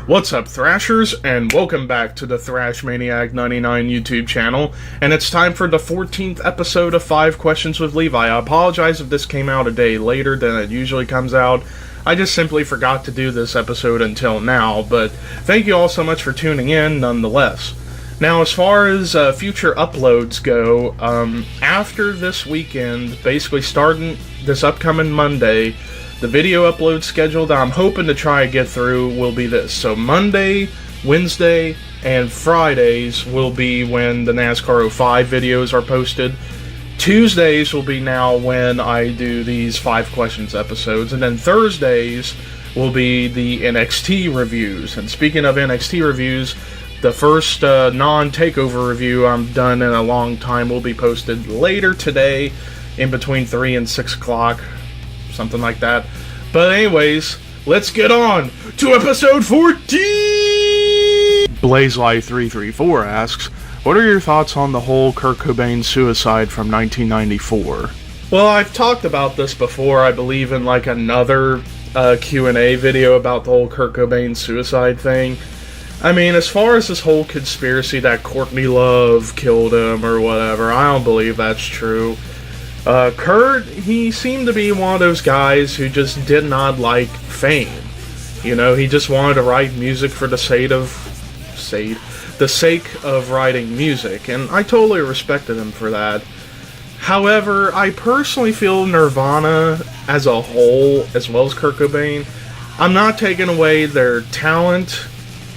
What's up, Thrashers, and welcome back to the Thrash Maniac 99 YouTube channel, and it's time for the 14th episode of 5 Questions with Levi. I apologize if this came out a day later than it usually comes out. I just simply forgot to do this episode until now, but thank you all so much for tuning in nonetheless. Now, as far as future uploads go, after this weekend, basically starting this upcoming Monday, the video upload schedule that I'm hoping to try to get through will be this. So Monday, Wednesday, and Fridays will be when the NASCAR 05 videos are posted. Tuesdays will be now when I do these 5 questions episodes. And then Thursdays will be the NXT reviews. And speaking of NXT reviews, the first non-takeover review I'm done in a long time will be posted later today in between 3 and 6 o'clock. Something like that. But anyways, let's get on to episode 14! BlazeLife334 asks, what are your thoughts on the whole Kurt Cobain suicide from 1994? Well, I've talked about this before, I believe, in like another Q&A video about the whole Kurt Cobain suicide thing. I mean, as far as this whole conspiracy that Courtney Love killed him or whatever, I don't believe that's true. Kurt, he seemed to be one of those guys who just did not like fame. You know, he just wanted to write music for the sake of writing music, and I totally respected him for that. However, I personally feel Nirvana as a whole, as well as Kurt Cobain, I'm not taking away their talent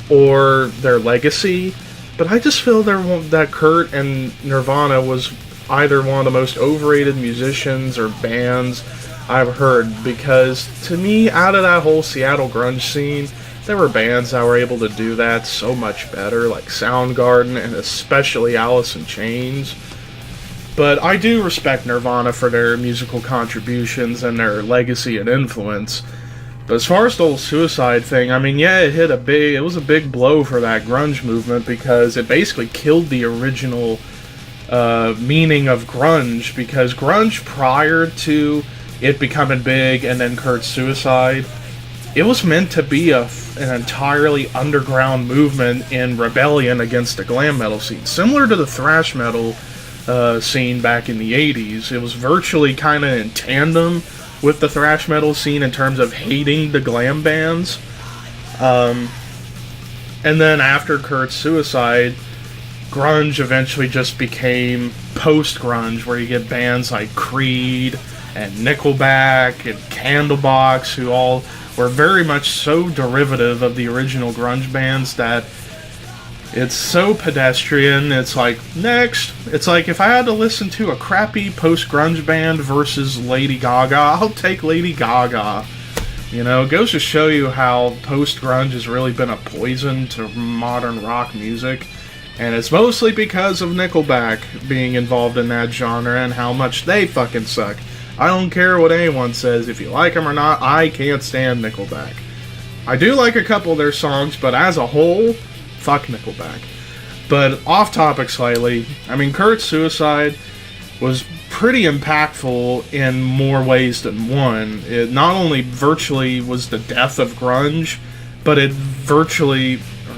or their legacy, but I just feel that Kurt and Nirvana was either one of the most overrated musicians or bands I've heard, because to me, out of that whole Seattle grunge scene, there were bands that were able to do that so much better, like Soundgarden and especially Alice in Chains. But I do respect Nirvana for their musical contributions and their legacy and influence. But as far as the whole suicide thing, I mean, yeah, it was a big blow for that grunge movement, because it basically killed the original meaning of grunge, because grunge, prior to it becoming big and then Kurt's suicide, it was meant to be an entirely underground movement in rebellion against the glam metal scene, similar to the thrash metal scene back in the 80s. It was virtually kind of in tandem with the thrash metal scene in terms of hating the glam bands. And then after Kurt's suicide, grunge eventually just became post-grunge, where you get bands like Creed and Nickelback and Candlebox, who all were very much so derivative of the original grunge bands that it's so pedestrian. It's like, next. It's like, if I had to listen to a crappy post-grunge band versus Lady Gaga, I'll take Lady Gaga. You know, it goes to show you how post-grunge has really been a poison to modern rock music. And it's mostly because of Nickelback being involved in that genre and how much they fucking suck. I don't care what anyone says, if you like them or not, I can't stand Nickelback. I do like a couple of their songs, but as a whole, fuck Nickelback. But off topic slightly, I mean, Kurt's suicide was pretty impactful in more ways than one. It not only virtually was the death of grunge, but it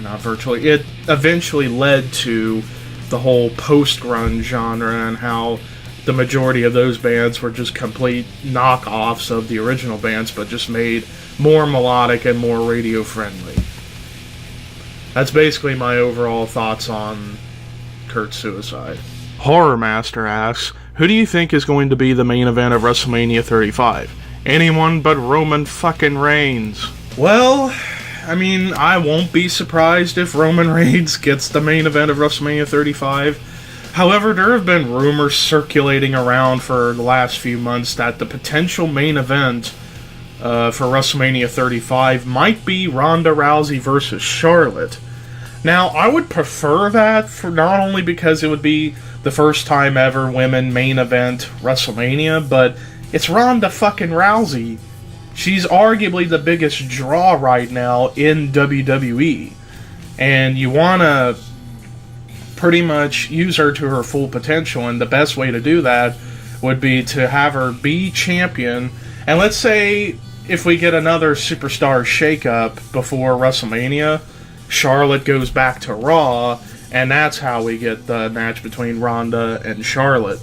it eventually led to the whole post-grunge genre, and how the majority of those bands were just complete knockoffs of the original bands, but just made more melodic and more radio-friendly. That's basically my overall thoughts on Kurt's suicide. Horror Master asks, who do you think is going to be the main event of WrestleMania 35? Anyone but Roman fucking Reigns. Well, I mean, I won't be surprised if Roman Reigns gets the main event of WrestleMania 35. However, there have been rumors circulating around for the last few months that the potential main event for WrestleMania 35 might be Ronda Rousey versus Charlotte. Now, I would prefer that, for not only because it would be the first time ever women main event WrestleMania, but it's Ronda fucking Rousey. She's arguably the biggest draw right now in WWE. And you want to pretty much use her to her full potential, and the best way to do that would be to have her be champion. And let's say if we get another superstar shakeup before WrestleMania, Charlotte goes back to Raw, and that's how we get the match between Ronda and Charlotte.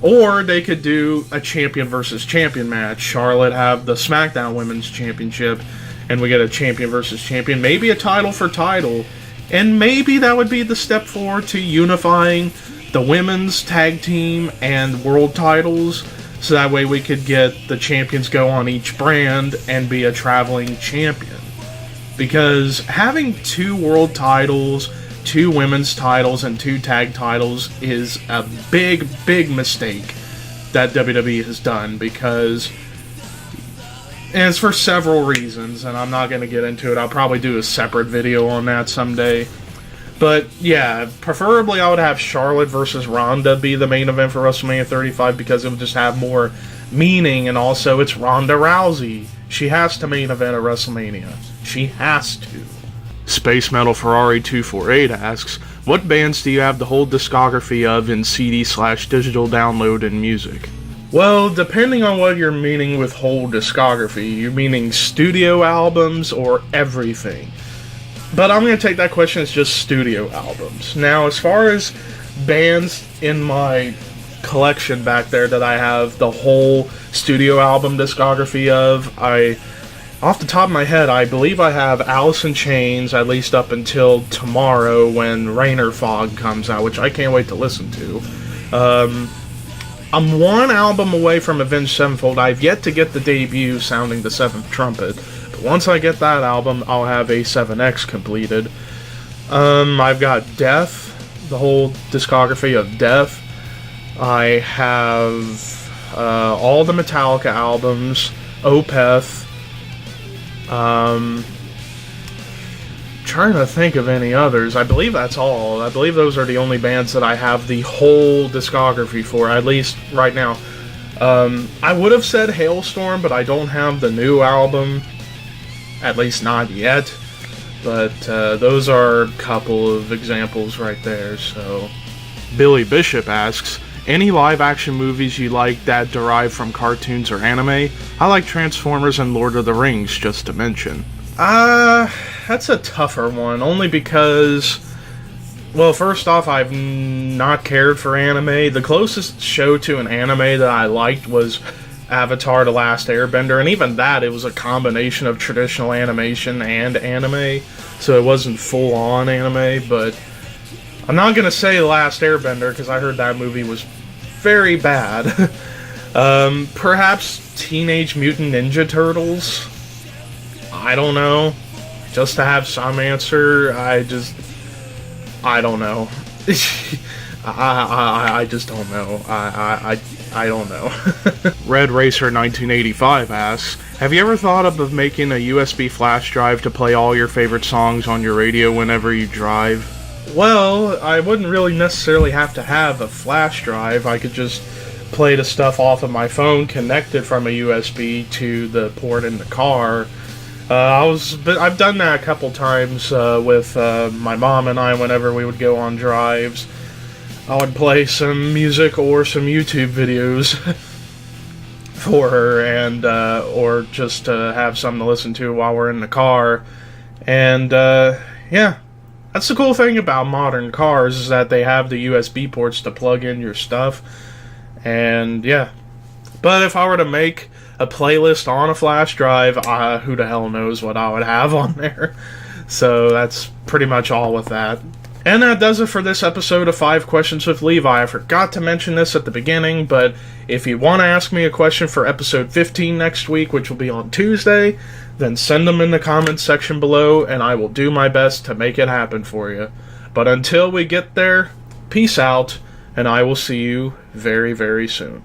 Or they could do a champion versus champion match. Charlotte have the SmackDown Women's Championship, and we get a champion versus champion, maybe a title for title. And maybe that would be the step forward to unifying the women's tag team and world titles, so that way we could get the champions go on each brand and be a traveling champion. Because having 2 world titles, 2 women's titles, and 2 tag titles is a big, big mistake that WWE has done, because, and it's for several reasons, and I'm not going to get into it. I'll probably do a separate video on that someday. But yeah, preferably I would have Charlotte versus Ronda be the main event for WrestleMania 35, because it would just have more meaning, and also it's Ronda Rousey. She has to main event at WrestleMania. She has to. Space Metal Ferrari 248 asks, what bands do you have the whole discography of in CD/digital download and music? Well, depending on what you're meaning with whole discography, you're meaning studio albums or everything. But I'm going to take that question as just studio albums. Now, as far as bands in my collection back there that I have the whole studio album discography of, off the top of my head, I believe I have Alice in Chains, at least up until tomorrow when Rain or Fog comes out, which I can't wait to listen to. I'm 1 album away from Avenged Sevenfold. I've yet to get the debut, Sounding the Seventh Trumpet. But once I get that album, I'll have A7X completed. I've got Death, the whole discography of Death. I have all the Metallica albums, Opeth. Trying to think of any others. I believe that's all. I believe those are the only bands that I have the whole discography for, at least right now. I would have said Hailstorm, but I don't have the new album, at least not yet. But those are a couple of examples right there. So, Billy Bishop asks, any live-action movies you like that derive from cartoons or anime? I like Transformers and Lord of the Rings, just to mention. That's a tougher one, only because, well, first off, I've not cared for anime. The closest show to an anime that I liked was Avatar: The Last Airbender, and even that, it was a combination of traditional animation and anime, so it wasn't full-on anime, but I'm not going to say The Last Airbender, because I heard that movie was very bad. Perhaps Teenage Mutant Ninja Turtles? I don't know. Just to have some answer, I don't know. I just don't know. I don't know. Red Racer 1985 asks, have you ever thought of making a USB flash drive to play all your favorite songs on your radio whenever you drive? Well, I wouldn't really necessarily have to have a flash drive. I could just play the stuff off of my phone connected from a USB to the port in the car. I've done that a couple times with my mom and I whenever we would go on drives. I would play some music or some YouTube videos for her, and or just to have something to listen to while we're in the car. And yeah, that's the cool thing about modern cars, is that they have the USB ports to plug in your stuff. And yeah, but if I were to make a playlist on a flash drive, who the hell knows what I would have on there. So that's pretty much all with that. And that does it for this episode of 5 Questions with Levi. I forgot to mention this at the beginning, but if you want to ask me a question for episode 15 next week, which will be on Tuesday, then send them in the comments section below, and I will do my best to make it happen for you. But until we get there, peace out, and I will see you very, very soon.